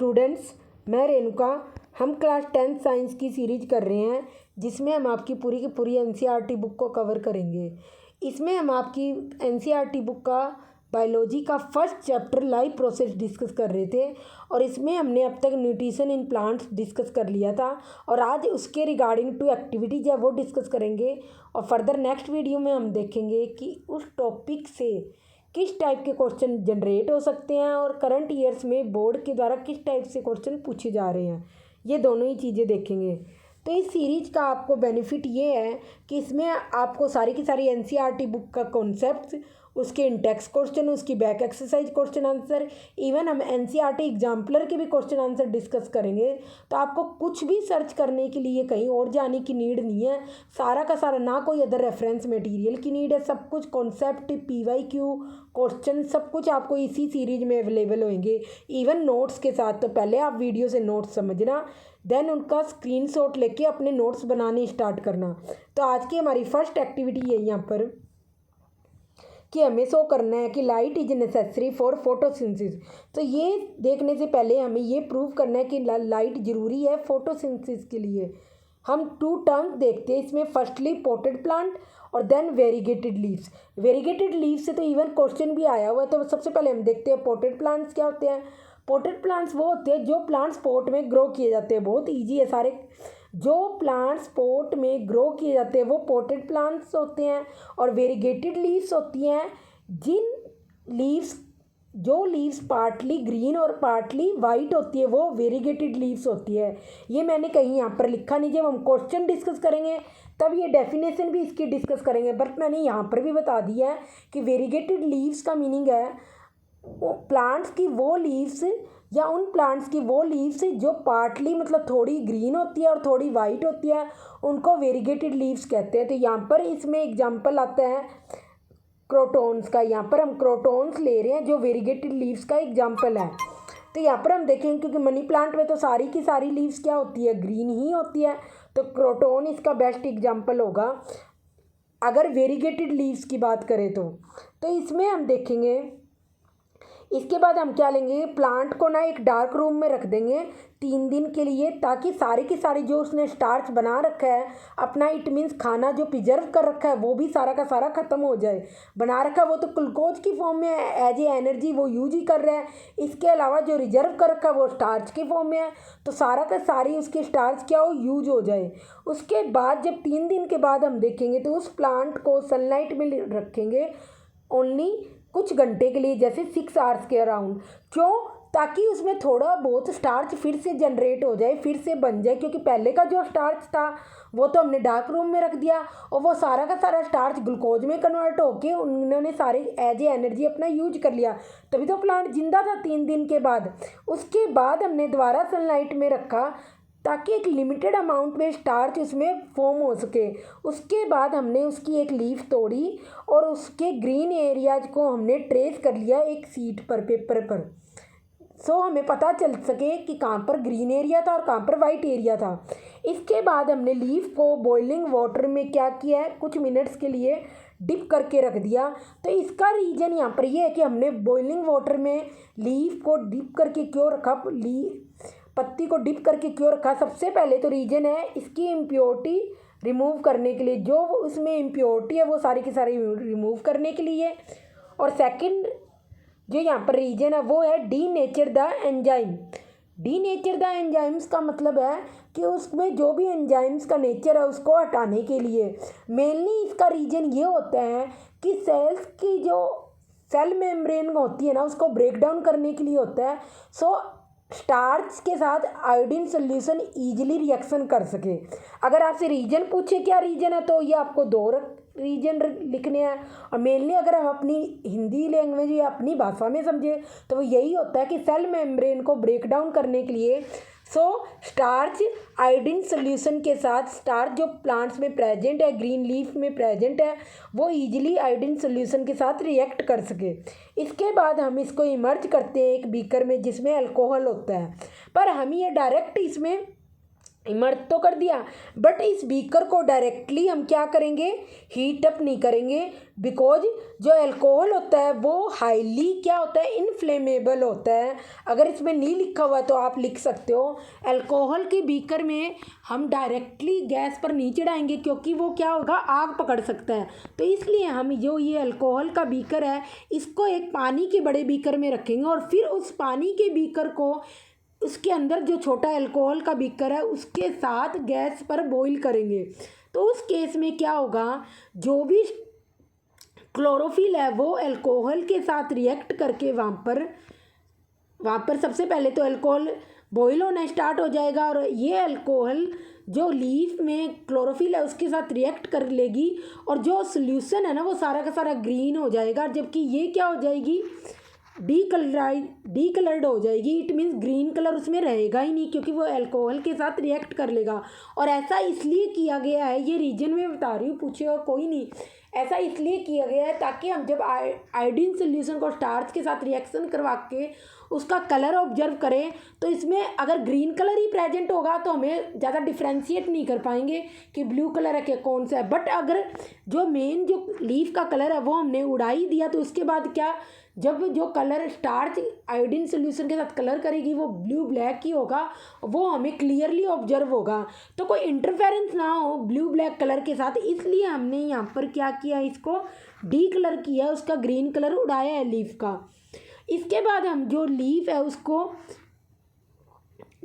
Students, मैं रेणुका। हम class 10 science की सीरीज कर रहे हैं जिसमें हम आपकी पूरी की पूरी एनसीईआरटी बुक को कवर करेंगे। इसमें हम आपकी एनसीईआरटी बुक का बायोलॉजी का first chapter life process discuss कर रहे थे और इसमें हमने अब तक न्यूट्रिशन इन प्लांट्स डिस्कस कर लिया था और आज उसके रिगार्डिंग टू एक्टिविटीज है वो डिस्कस करेंगे। और फर्दर नेक्स्ट वीडियो में हम देखेंगे कि उस टॉपिक से किस टाइप के क्वेश्चन जनरेट हो सकते हैं और करंट ईयर्स में बोर्ड के द्वारा किस टाइप से क्वेश्चन पूछे जा रहे हैं, ये दोनों ही चीज़ें देखेंगे। तो इस सीरीज का आपको बेनिफिट ये है कि इसमें आपको सारी की सारी एनसीईआरटी बुक का कॉन्सेप्ट, उसके इंटेक्स क्वेश्चन, उसकी back exercise question answer, even हम एनसीईआरटी एग्जाम्पलर के भी क्वेश्चन आंसर डिस्कस करेंगे। तो आपको कुछ भी सर्च करने के लिए कहीं और जाने की नीड नहीं है, सारा का सारा, ना कोई अदर रेफरेंस मटेरियल की नीड है। सब कुछ कॉन्सेप्ट, पीवाईक्यू क्वेश्चन सब कुछ आपको इसी सीरीज में अवेलेबल होंगे, इवन नोट्स के साथ। तो पहले आप वीडियो से नोट्स समझना, देन उनका स्क्रीनशॉट लेके अपने नोट्स बनाने स्टार्ट करना। तो आज की हमारी फर्स्ट एक्टिविटी है यहाँ पर कि हमें शो करना है कि light is necessary for photosynthesis. तो ये देखने से पहले हमें ये प्रूव करना है कि लाइट ज़रूरी है फोटोसिंथेसिस के लिए। हम टू टर्म्स देखते हैं इसमें, फर्स्टली पोटेड प्लांट और then variegated leaves. Variegated leaves से तो इवन क्वेश्चन भी आया हुआ है। तो सबसे पहले हम देखते हैं पोटेड प्लांट्स क्या होते हैं। पोटेड प्लांट्स वो होते हैं जो प्लांट्स पॉट में ग्रो किए जाते हैं। बहुत ईजी है सारे, जो प्लांट्स पॉट में ग्रो किए जाते हैं वो पोटेड प्लांट्स होते हैं। और वेरीगेटेड लीव्स होती हैं जो लीव्स पार्टली ग्रीन और पार्टली वाइट होती है, वो वेरीगेटेड लीव्स होती है। ये मैंने कहीं यहाँ पर लिखा नहीं, जब हम क्वेश्चन डिस्कस करेंगे तब ये डेफिनेशन भी इसकी डिस्कस करेंगे, बट मैंने यहाँ पर भी बता दिया है कि वेरीगेटेड लीव्स का मीनिंग है प्लांट्स की वो लीव्स या उन प्लांट्स की वो लीव्स जो पार्टली मतलब थोड़ी ग्रीन होती है और थोड़ी वाइट होती है, उनको वेरीगेटेड लीव्स कहते हैं। तो यहाँ पर इसमें एग्जांपल आता है क्रोटॉन्स का। यहाँ पर हम क्रोटॉन्स ले रहे हैं जो वेरीगेटेड लीव्स का एग्जांपल है। तो यहाँ पर हम देखेंगे क्योंकि मनी प्लांट में तो सारी की सारी लीव्स क्या होती है, ग्रीन ही होती है, तो क्रोटॉन इसका बेस्ट एग्जाम्पल होगा अगर वेरीगेटेड लीव्स की बात करें तो इसमें हम देखेंगे। इसके बाद हम क्या लेंगे, प्लांट को ना एक डार्क रूम में रख देंगे 3 दिन के लिए, ताकि सारी की सारी जो उसने स्टार्च बना रखा है अपना, इट मीन्स खाना जो प्रिजर्व कर रखा है वो भी सारा का सारा ख़त्म हो जाए। बना रखा है वो तो ग्लूकोज की फॉर्म में एज ए एनर्जी वो यूज ही कर रहा है, इसके अलावा जो रिजर्व कर रखा है वो स्टार्च की फॉर्म में है, तो सारा का सारी उसकी स्टार्च क्या हो, यूज हो जाए। उसके बाद जब 3 दिन के बाद हम देखेंगे तो उस प्लांट को सनलाइट में रखेंगे ओनली कुछ घंटे के लिए, जैसे 6 आवर्स के अराउंड। क्यों? ताकि उसमें थोड़ा बहुत स्टार्च फिर से जनरेट हो जाए, फिर से बन जाए, क्योंकि पहले का जो स्टार्च था वो तो हमने डार्क रूम में रख दिया और वो सारा का सारा स्टार्च ग्लूकोज में कन्वर्ट होके उन्होंने सारे एज ए एनर्जी अपना यूज कर लिया, तभी तो प्लांट जिंदा था 3 दिन के बाद। उसके बाद हमने दोबारा सनलाइट में रखा ताकि एक लिमिटेड अमाउंट में स्टार्च उसमें फॉर्म हो सके। उसके बाद हमने उसकी एक लीफ तोड़ी और उसके ग्रीन एरियाज को हमने ट्रेस कर लिया एक सीट पर, पेपर पर, सो हमें पता चल सके कि कहाँ पर ग्रीन एरिया था और कहाँ पर वाइट एरिया था। इसके बाद हमने लीफ को बॉइलिंग वाटर में क्या किया है, कुछ मिनट्स के लिए डिप करके रख दिया। तो इसका रीज़न यहाँ पर ये है कि हमने बॉइलिंग वाटर में लीफ को डिप करके क्यों रखा, पत्ती को डिप करके क्यों रखा। सबसे पहले तो रीज़न है इसकी इम्प्योरिटी रिमूव करने के लिए, जो उसमें इम्प्योरिटी है वो सारी की सारी रिमूव करने के लिए। और सेकंड जो यहाँ पर रीज़न है वो है denature the enzyme. Denature the enzymes का मतलब है कि उसमें जो भी एंजाइम्स का नेचर है उसको हटाने के लिए। मेनली इसका रीज़न ये होता है कि सेल्स की जो सेल मेम्ब्रेन होती है ना उसको ब्रेक डाउन करने के लिए होता है, सो स्टार्च के साथ आयोडीन सोल्यूशन इजीली रिएक्शन कर सके। अगर आपसे रीजन पूछे क्या रीजन है तो ये आपको 2 रीजन लिखने हैं। और मेनली अगर हम अपनी हिंदी लैंग्वेज या अपनी भाषा में समझे तो वो यही होता है कि सेल मेम्ब्रेन को ब्रेक डाउन करने के लिए स्टार्च आयोडीन सोल्यूशन के साथ, स्टार्च जो प्लांट्स में प्रेजेंट है, ग्रीन लीफ में प्रेजेंट है, वो इजीली आयोडीन सोल्यूशन के साथ रिएक्ट कर सके। इसके बाद हम इसको इमर्ज करते हैं एक बीकर में जिसमें अल्कोहल होता है, पर हम ये डायरेक्ट इसमें इमर्ज तो कर दिया, बट इस बीकर को डायरेक्टली हम क्या करेंगे, हीट अप नहीं करेंगे, बिकॉज जो अल्कोहल होता है वो हाईली क्या होता है, इनफ्लेमेबल होता है। अगर इसमें नहीं लिखा हुआ तो आप लिख सकते हो, अल्कोहल के बीकर में हम डायरेक्टली गैस पर नहीं चढ़ाएंगे क्योंकि वो क्या होगा, आग पकड़ सकता है। तो इसलिए हम जो ये अल्कोहल का बीकर है इसको एक पानी के बड़े बीकर में रखेंगे और फिर उस पानी के बीकर को उसके अंदर जो छोटा अल्कोहल का बीकर है उसके साथ गैस पर बॉईल करेंगे। तो उस केस में क्या होगा, जो भी क्लोरोफिल है वो अल्कोहल के साथ रिएक्ट करके वहाँ पर सबसे पहले तो अल्कोहल बॉईल होना स्टार्ट हो जाएगा और ये अल्कोहल जो लीफ में क्लोरोफिल है उसके साथ रिएक्ट कर लेगी और जो सोल्यूशन है ना वो सारा का सारा ग्रीन हो जाएगा, जबकि ये क्या हो जाएगी, डीकलर्ड हो जाएगी। इट मीन्स ग्रीन कलर उसमें रहेगा ही नहीं क्योंकि वो अल्कोहल के साथ रिएक्ट कर लेगा। और ऐसा इसलिए किया गया है, ये रीजन में बता रही हूँ, पूछेगा कोई नहीं, ऐसा इसलिए किया गया है ताकि हम जब आयोडीन सोल्यूशन को स्टार्च के साथ रिएक्शन करवा के उसका कलर ऑब्जर्व करें तो इसमें अगर ग्रीन कलर ही प्रेजेंट होगा तो हमें ज़्यादा डिफ्रेंशिएट नहीं कर पाएंगे कि ब्लू कलर है कि कौन सा है। बट अगर जो मेन जो लीफ का कलर है वो हमने उड़ा ही दिया तो उसके बाद क्या, जब जो कलर स्टार्च आयोडीन सोल्यूशन के साथ कलर करेगी वो ब्लू ब्लैक ही होगा, वो हमें क्लियरली ऑब्जर्व होगा। तो कोई इंटरफेरेंस ना हो ब्लू ब्लैक कलर के साथ, इसलिए हमने यहाँ पर क्या किया, इसको डी कलर किया, उसका ग्रीन कलर उड़ाया है लीफ का। इसके बाद हम जो लीफ है उसको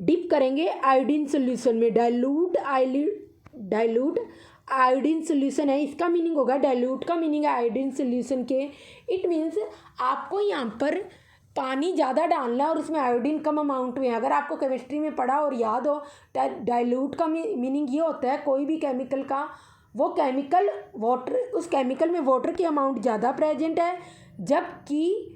डिप करेंगे आयोडीन सोल्यूशन में, डाइल्यूट आयोडीन सोल्यूशन है, इसका मीनिंग होगा, डाइल्यूट का मीनिंग है आयोडीन सोल्यूशन के। इट मीन्स आपको यहाँ पर पानी ज़्यादा डालना है और उसमें आयोडीन कम अमाउंट में है। अगर आपको केमिस्ट्री में पढ़ा और याद हो, डाइल्यूट का मीनिंग ये होता है कोई भी केमिकल का, वो केमिकल वाटर, उस केमिकल में वाटर की अमाउंट ज़्यादा प्रेजेंट है जबकि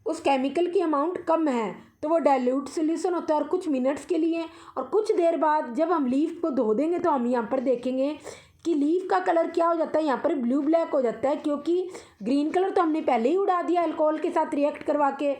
उस केमिकल की अमाउंट कम है, तो वो डाइल्यूट सोल्यूशन होता है और कुछ मिनट्स के लिए। और कुछ देर बाद जब हम लीफ को धो देंगे तो हम यहाँ पर देखेंगे कि लीफ का कलर क्या हो जाता है, यहाँ पर ब्लू ब्लैक हो जाता है क्योंकि ग्रीन कलर तो हमने पहले ही उड़ा दिया अल्कोहल के साथ रिएक्ट करवा के।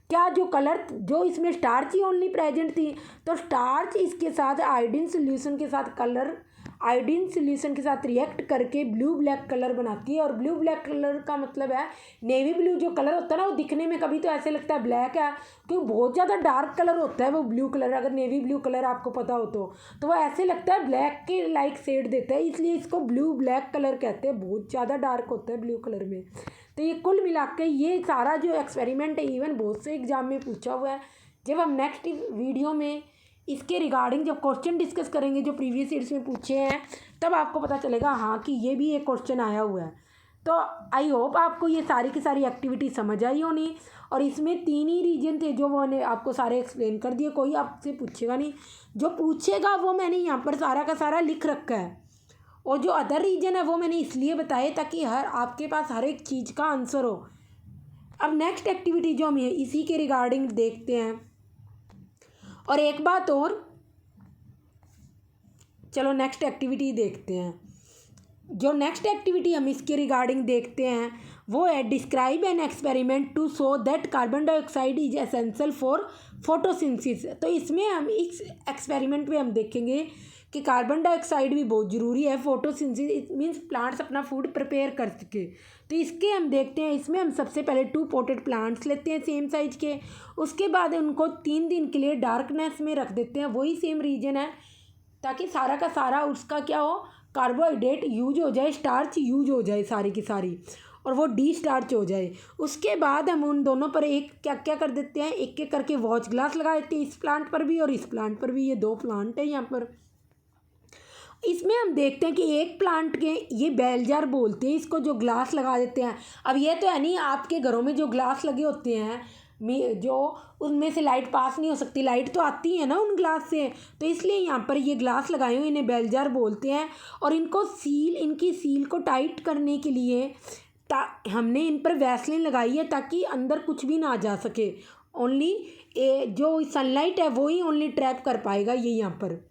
क्या जो कलर, जो इसमें स्टार्च ही ओनली प्रेजेंट थी, तो स्टार्च इसके साथ आयोडीन सोल्यूशन के साथ आयोडीन सोल्यूशन के साथ रिएक्ट करके ब्लू ब्लैक कलर बनाती है। और ब्लू ब्लैक कलर का मतलब है नेवी ब्लू जो कलर होता है ना, वो दिखने में कभी तो ऐसे लगता है ब्लैक है क्योंकि बहुत ज़्यादा डार्क कलर होता है वो ब्लू कलर। अगर नेवी ब्लू कलर आपको पता हो तो वो ऐसे लगता है ब्लैक के लाइक शेड देता है, इसलिए इसको ब्लू ब्लैक कलर कहते हैं, बहुत ज़्यादा डार्क होता है ब्लू कलर में। तो ये कुल मिला के ये सारा जो एक्सपेरिमेंट है, इवन बहुत से एग्जाम में पूछा हुआ है। जब हम नेक्स्ट वीडियो में इसके रिगार्डिंग जब क्वेश्चन डिस्कस करेंगे जो प्रीवियस ईयर्स में पूछे हैं, तब आपको पता चलेगा हाँ कि ये भी एक क्वेश्चन आया हुआ है। तो आई होप आपको ये सारी की सारी एक्टिविटी समझ आई होनी। और इसमें 3 ही रीजन थे जो मैंने आपको सारे एक्सप्लेन कर दिए, कोई आपसे पूछेगा नहीं, जो पूछेगा वो मैंने यहाँ पर सारा का सारा लिख रखा है। और जो अदर रीजन है वो मैंने इसलिए बताए ताकि आपके पास हर एक चीज़ का आंसर हो। अब नेक्स्ट एक्टिविटी जो हम इसी के रिगार्डिंग देखते हैं। और एक बात और, चलो नेक्स्ट एक्टिविटी देखते हैं। जो नेक्स्ट एक्टिविटी हम इसके रिगार्डिंग देखते हैं वो है describe an experiment to show that carbon dioxide is essential for photosynthesis. तो इसमें हम इस एक्सपेरिमेंट में हम देखेंगे कि कार्बन डाइऑक्साइड भी बहुत ज़रूरी है फोटोसिंथेसिस, इट मीन्स प्लांट्स अपना फूड प्रिपेयर कर सके। तो इसके हम देखते हैं, इसमें हम सबसे पहले 2 पोटेड प्लांट्स लेते हैं सेम साइज के, उसके बाद उनको 3 दिन के लिए डार्कनेस में रख देते हैं, वही सेम रीजन है ताकि सारा का सारा उसका क्या हो, कार्बोहाइड्रेट यूज हो जाए, स्टार्च यूज हो जाए सारी की सारी, और वो डी स्टार्च हो जाए। उसके बाद हम उन दोनों पर एक क्या क्या कर देते हैं, एक एक करके वॉच ग्लास लगा देते हैं, इस प्लांट पर भी और इस प्लांट पर भी। ये 2 प्लांट है यहाँ पर। इसमें हम देखते हैं कि एक प्लांट के, ये बेल जार बोलते हैं इसको, जो ग्लास लगा देते हैं। अब ये तो है नहीं, आपके घरों में जो ग्लास लगे होते हैं जो उनमें से लाइट पास नहीं हो सकती, लाइट तो आती है ना उन ग्लास से, तो इसलिए यहाँ पर ये ग्लास लगाए हुए, इन्हें बेल जार बोलते हैं। और इनको इनकी सील को टाइट करने के लिए हमने इन पर वैसलीन लगाई है ताकि अंदर कुछ भी ना जा सके, ओनली जो सनलाइट है वो ही ओनली ट्रैप कर पाएगा ये यहाँ पर।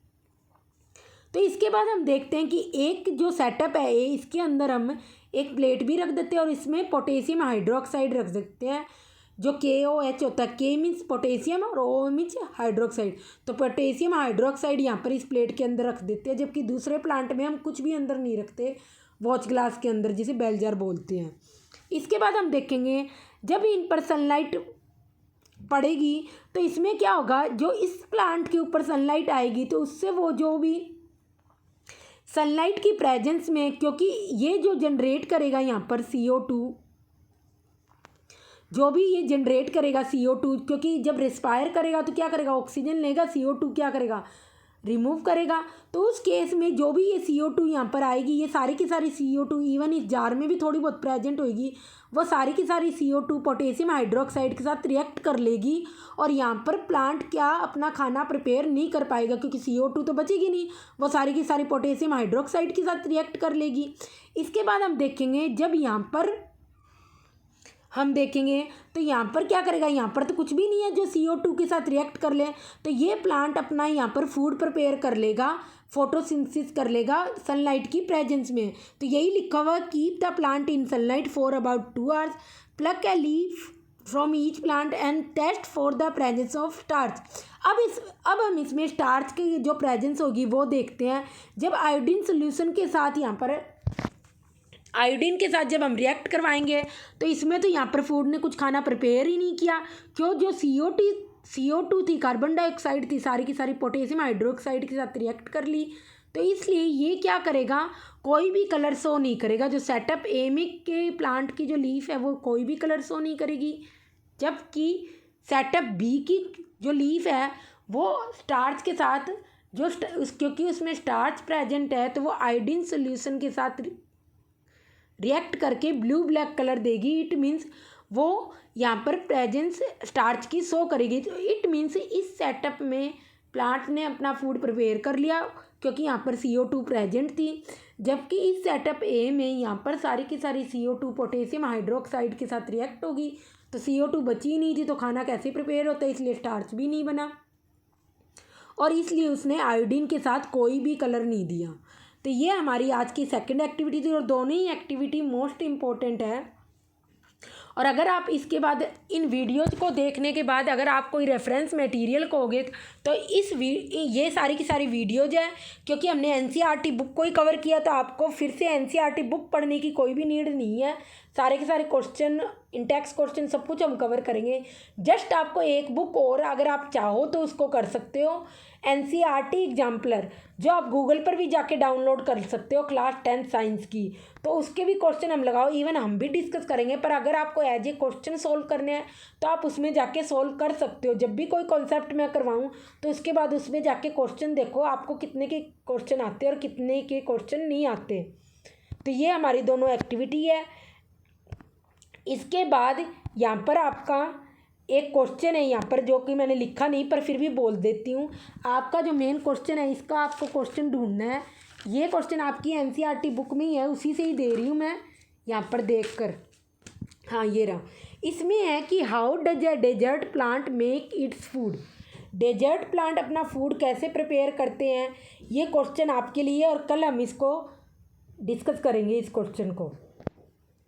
तो इसके बाद हम देखते हैं कि एक जो सेटअप है इसके अंदर हम एक प्लेट भी रख देते हैं और इसमें पोटेशियम हाइड्रोक्साइड रख सकते हैं, जो KOH होता है, K मीन्स पोटेशियम और O मीन्स हाइड्रोक्साइड। तो पोटेशियम हाइड्रोक्साइड यहाँ पर इस प्लेट के अंदर रख देते हैं, जबकि दूसरे प्लांट में हम कुछ भी अंदर नहीं रखते, वॉच ग्लास के अंदर, जिसे बेल जार बोलते हैं। इसके बाद हम देखेंगे जब इन पर सनलाइट पड़ेगी तो इसमें क्या होगा, जो इस प्लांट के ऊपर सनलाइट आएगी तो उससे वो जो भी सनलाइट की प्रेजेंस में, क्योंकि ये जो जनरेट करेगा यहाँ पर CO2, जो भी ये जनरेट करेगा CO2, क्योंकि जब रिस्पायर करेगा तो क्या करेगा, ऑक्सीजन लेगा, CO2 क्या करेगा, रिमूव करेगा। तो उस केस में जो भी ये CO2 यहाँ पर आएगी, ये सारी की सारी CO2 इवन इस जार में भी थोड़ी बहुत प्रेजेंट होगी, वो सारी की सारी CO2 पोटेशियम हाइड्रोक्साइड के साथ रिएक्ट कर लेगी और यहाँ पर प्लांट क्या अपना खाना प्रिपेयर नहीं कर पाएगा, क्योंकि CO2 तो बचेगी नहीं, वो सारी की सारी पोटेशियम हाइड्रोक्साइड के साथ रिएक्ट कर लेगी। इसके बाद हम देखेंगे जब यहाँ पर हम देखेंगे तो यहाँ पर क्या करेगा, यहाँ पर तो कुछ भी नहीं है जो CO2 के साथ रिएक्ट कर ले, तो ये प्लांट अपना यहाँ पर फूड प्रिपेयर कर लेगा, फोटोसिंथेसिस कर लेगा सनलाइट की प्रेजेंस में। तो यही लिखा हुआ, keep the plant in sunlight for about 2 hours, pluck a leaf from each plant and test for the presence of starch. अब हम इसमें स्टार्च की जो प्रेजेंस होगी वो देखते हैं। जब आयोडीन सोल्यूशन के साथ यहाँ पर आयोडीन के साथ जब हम रिएक्ट करवाएंगे तो इसमें तो यहाँ पर फूड ने कुछ खाना प्रिपेयर ही नहीं किया, क्यों, जो CO2 थी, कार्बन डाइऑक्साइड थी, सारी की सारी पोटेशियम हाइड्रोक्साइड के साथ रिएक्ट कर ली। तो इसलिए ये क्या करेगा, कोई भी कलर शो नहीं करेगा। जो सेटअप ए में के प्लांट की जो लीफ है वो कोई भी कलर शो नहीं करेगी, जबकि सेटअप बी की जो लीफ है वो स्टार्च के साथ क्योंकि उसमें स्टार्च प्रेजेंट है तो वो आयोडीन सोल्यूशन के साथ रिएक्ट करके ब्लू ब्लैक कलर देगी। इट मीन्स वो यहाँ पर प्रेजेंस स्टार्च की शो करेगी। तो इट मीन्स इस सेटअप में प्लांट ने अपना फूड प्रिपेयर कर लिया, क्योंकि यहाँ पर CO2 प्रेजेंट थी, जबकि इस सेटअप ए में यहाँ पर सारी की सारी CO2 पोटेशियम हाइड्रोक्साइड के साथ रिएक्ट होगी, तो CO2 बची ही नहीं थी, तो खाना कैसे प्रिपेयर होता है, इसलिए स्टार्च भी नहीं बना और इसलिए उसने आयोडीन के साथ कोई भी कलर नहीं दिया। तो ये हमारी आज की सेकंड एक्टिविटी थी और दोनों ही एक्टिविटी मोस्ट इम्पोर्टेंट है। और अगर आप इसके बाद इन वीडियोज़ को देखने के बाद अगर आप कोई रेफरेंस मटेरियल कहोगे तो ये सारी की सारी वीडियोज़ है, क्योंकि हमने NCERT बुक को ही कवर किया, तो आपको फिर से NCERT बुक पढ़ने की कोई भी नीड नहीं है। सारे के सारे क्वेश्चन, इंटेक्स क्वेश्चन सब कुछ हम कवर करेंगे। जस्ट आपको एक बुक और अगर आप चाहो तो उसको कर सकते हो, NCERT एग्जाम्पलर, जो आप गूगल पर भी जाके डाउनलोड कर सकते हो, क्लास 10 साइंस की। तो उसके भी क्वेश्चन हम लगाओ, इवन हम भी डिस्कस करेंगे, पर अगर आपको एज ए क्वेश्चन सोल्व करने हैं तो आप उसमें जाके सोल्व कर सकते हो। जब भी कोई कॉन्सेप्ट मैं करवाऊँ तो उसके बाद उसमें जाके क्वेश्चन देखो आपको कितने के क्वेश्चन आते हैं और कितने के क्वेश्चन नहीं आते। तो ये हमारी दोनों एक्टिविटी है। इसके बाद यहाँ पर आपका एक क्वेश्चन है यहाँ पर, जो कि मैंने लिखा नहीं पर फिर भी बोल देती हूँ। आपका जो मेन क्वेश्चन है इसका आपको क्वेश्चन ढूंढना है। ये क्वेश्चन आपकी NCERT बुक में ही है, उसी से ही दे रही हूँ मैं यहाँ पर देख कर। हाँ ये रहा, इसमें है कि how does a desert plant make its food. Desert plant अपना फूड कैसे प्रिपेयर करते हैं, ये क्वेश्चन आपके लिए, और कल हम इसको डिस्कस करेंगे इस क्वेश्चन को।